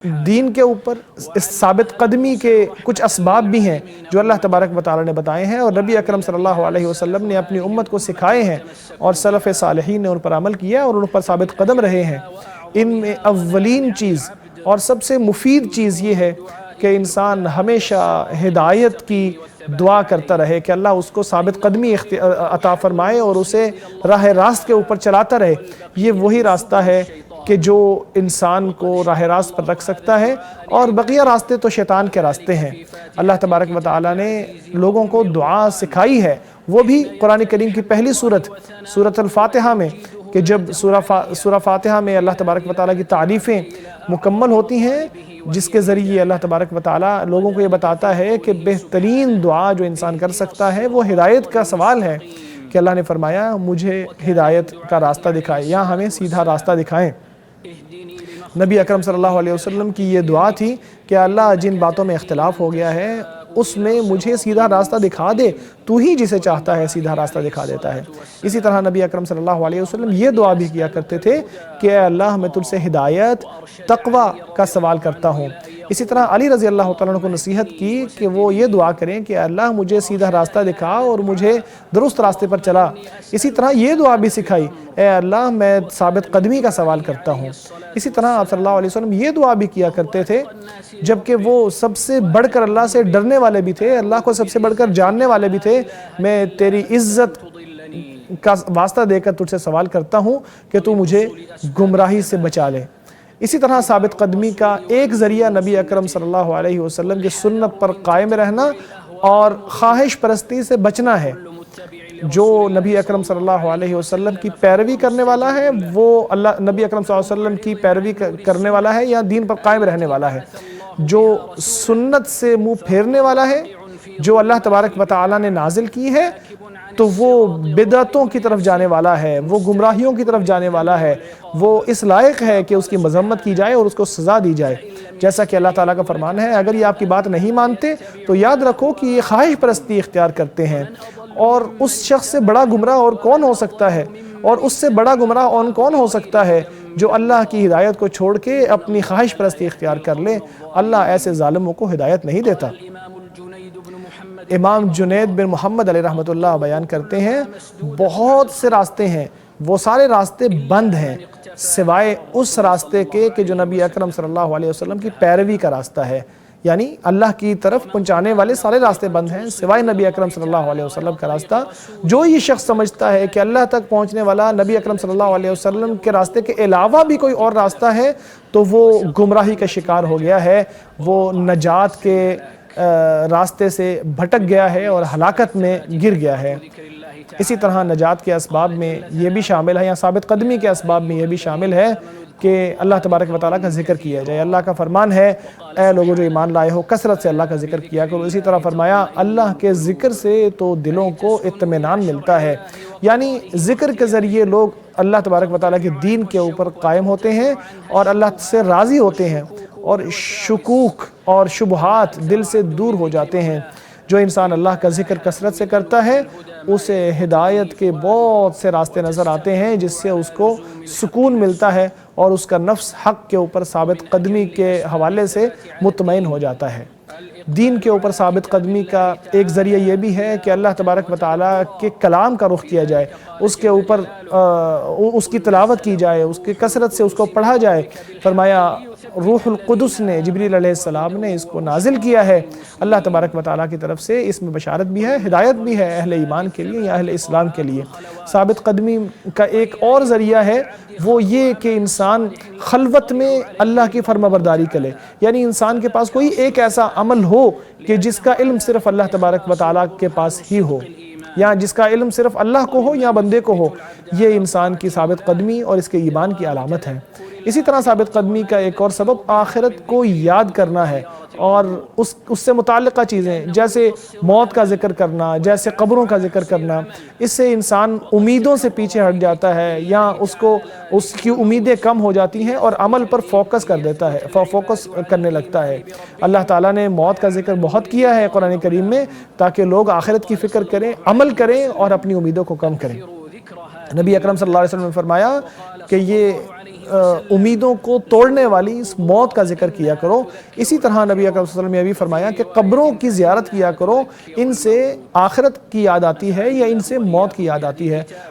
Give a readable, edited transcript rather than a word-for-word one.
دین کے اوپر اس ثابت قدمی کے کچھ اسباب بھی ہیں جو اللہ تبارک و تعالی نے بتائے ہیں اور نبی اکرم صلی اللہ علیہ وسلم نے اپنی امت کو سکھائے ہیں اور سلف صالحین نے ان پر عمل کیا اور ان پر ثابت قدم رہے ہیں۔ ان میں اولین چیز اور سب سے مفید چیز یہ ہے کہ انسان ہمیشہ ہدایت کی دعا کرتا رہے کہ اللہ اس کو ثابت قدمی عطا فرمائے اور اسے راہ راست کے اوپر چلاتا رہے۔ یہ وہی راستہ ہے کہ جو انسان کو راہ راست پر رکھ سکتا ہے، اور بقیہ راستے تو شیطان کے راستے ہیں۔ اللہ تبارک و تعالی نے لوگوں کو دعا سکھائی ہے، وہ بھی قرآن کریم کی پہلی سورۃ الفاتحہ میں، کہ جب سورہ فاتحہ میں اللہ تبارک و تعالی کی تعریفیں مکمل ہوتی ہیں، جس کے ذریعے اللہ تبارک و تعالی لوگوں کو یہ بتاتا ہے کہ بہترین دعا جو انسان کر سکتا ہے وہ ہدایت کا سوال ہے، کہ اللہ نے فرمایا مجھے ہدایت کا راستہ دکھائے یا ہمیں سیدھا راستہ دکھائیں۔ نبی اکرم صلی اللہ علیہ وسلم کی یہ دعا تھی کہ اللہ جن باتوں میں اختلاف ہو گیا ہے اس میں مجھے سیدھا راستہ دکھا دے، تو ہی جسے چاہتا ہے سیدھا راستہ دکھا دیتا ہے۔ اسی طرح نبی اکرم صلی اللہ علیہ وسلم یہ دعا بھی کیا کرتے تھے کہ اے اللہ میں تجھ سے ہدایت، تقوی کا سوال کرتا ہوں۔ اسی طرح علی رضی اللہ تعالیٰ عنہ کو نصیحت کی کہ وہ یہ دعا کریں کہ اللہ مجھے سیدھا راستہ دکھا اور مجھے درست راستے پر چلا۔ اسی طرح یہ دعا بھی سکھائی، اے اللہ میں ثابت قدمی کا سوال کرتا ہوں۔ اسی طرح آپ صلی اللہ علیہ وسلم یہ دعا بھی کیا کرتے تھے جبکہ وہ سب سے بڑھ کر اللہ سے ڈرنے والے بھی تھے، اللہ کو سب سے بڑھ کر جاننے والے بھی تھے، میں تیری عزت کا واسطہ دے کر تجھ سے سوال کرتا ہوں کہ تو مجھے گمراہی سے بچا لے۔ اسی طرح ثابت قدمی کا ایک ذریعہ نبی اکرم صلی اللہ علیہ وسلم کی سنت پر قائم رہنا اور خواہش پرستی سے بچنا ہے۔ جو نبی اکرم صلی اللہ علیہ وسلم کی پیروی کرنے والا ہے وہ نبی اکرم صلی اللہ علیہ وسلم کی پیروی کرنے والا ہے یا دین پر قائم رہنے والا ہے۔ جو سنت سے منہ پھیرنے والا ہے، جو اللہ تبارک و تعالی نے نازل کی ہے، تو وہ بدعتوں کی طرف جانے والا ہے، وہ گمراہیوں کی طرف جانے والا ہے، وہ اس لائق ہے کہ اس کی مذمت کی جائے اور اس کو سزا دی جائے۔ جیسا کہ اللہ تعالیٰ کا فرمان ہے، اگر یہ آپ کی بات نہیں مانتے تو یاد رکھو کہ یہ خواہش پرستی اختیار کرتے ہیں، اور اس شخص سے بڑا گمراہ اور کون ہو سکتا ہے، اور اس سے بڑا گمراہ اور کون ہو سکتا ہے جو اللہ کی ہدایت کو چھوڑ کے اپنی خواہش پرستی اختیار کر لے۔ اللہ ایسے ظالموں کو ہدایت نہیں دیتا۔ امام جنید بن محمد علیہ رحمۃ اللہ بیان کرتے ہیں بہت سے راستے ہیں، وہ سارے راستے بند ہیں سوائے اس راستے کے کہ جو نبی اکرم صلی اللہ علیہ وسلم کی پیروی کا راستہ ہے، یعنی اللہ کی طرف پہنچانے والے سارے راستے بند ہیں سوائے نبی اکرم صلی اللہ علیہ وسلم کا راستہ۔ جو یہ شخص سمجھتا ہے کہ اللہ تک پہنچنے والا نبی اکرم صلی اللہ علیہ وسلم کے راستے کے علاوہ بھی کوئی اور راستہ ہے تو وہ گمراہی کا شکار ہو گیا ہے، وہ نجات کے راستے سے بھٹک گیا ہے اور ہلاکت میں گر گیا ہے۔ اسی طرح نجات کے اسباب میں یہ بھی شامل ہے، یا ثابت قدمی کے اسباب میں یہ بھی شامل ہے کہ اللہ تبارک و تعالیٰ کا ذکر کیا جائے۔ اللہ کا فرمان ہے اے لوگوں جو ایمان لائے ہو کثرت سے اللہ کا ذکر کیا کرو۔ اسی طرح فرمایا اللہ کے ذکر سے تو دلوں کو اطمینان ملتا ہے، یعنی ذکر کے ذریعے لوگ اللہ تبارک و تعالیٰ کے دین کے اوپر قائم ہوتے ہیں اور اللہ سے راضی ہوتے ہیں، اور شکوک اور شبہات دل سے دور ہو جاتے ہیں۔ جو انسان اللہ کا ذکر کثرت سے کرتا ہے اسے ہدایت کے بہت سے راستے نظر آتے ہیں جس سے اس کو سکون ملتا ہے اور اس کا نفس حق کے اوپر ثابت قدمی کے حوالے سے مطمئن ہو جاتا ہے۔ دین کے اوپر ثابت قدمی کا ایک ذریعہ یہ بھی ہے کہ اللہ تبارک و تعالیٰ کے کلام کا رخ کیا جائے، اس کے اوپر اس کی تلاوت کی جائے، اس کی کثرت سے اس کو پڑھا جائے۔ فرمایا روح القدس نے، جبریل علیہ السلام نے اس کو نازل کیا ہے اللہ تبارک و تعالیٰ کی طرف سے۔ اس میں بشارت بھی ہے، ہدایت بھی ہے اہل ایمان کے لیے یا اہل اسلام کے لیے۔ ثابت قدمی کا ایک اور ذریعہ ہے وہ یہ کہ انسان خلوت میں اللہ کی فرما برداری کرے، یعنی انسان کے پاس کوئی ایک ایسا عمل ہو کہ جس کا علم صرف اللہ تبارک و تعالیٰ کے پاس ہی ہو، یا جس کا علم صرف اللہ کو ہو یا بندے کو ہو۔ یہ انسان کی ثابت قدمی اور اس کے ایمان کی علامت ہے۔ اسی طرح ثابت قدمی کا ایک اور سبب آخرت کو یاد کرنا ہے، اور اس سے متعلقہ چیزیں جیسے موت کا ذکر کرنا، جیسے قبروں کا ذکر کرنا، اس سے انسان امیدوں سے پیچھے ہٹ جاتا ہے یا اس کی امیدیں کم ہو جاتی ہیں اور عمل پر فوکس کرنے لگتا ہے۔ اللہ تعالیٰ نے موت کا ذکر بہت کیا ہے قرآن کریم میں تاکہ لوگ آخرت کی فکر کریں، عمل کریں اور اپنی امیدوں کو کم کریں۔ نبی اکرم صلی اللہ علیہ وسلم نے فرمایا کہ یہ امیدوں کو توڑنے والی اس موت کا ذکر کیا کرو۔ اسی طرح نبی اکرم صلی اللہ علیہ وسلم نے بھی فرمایا کہ قبروں کی زیارت کیا کرو، ان سے آخرت کی یاد آتی ہے یا ان سے موت کی یاد آتی ہے۔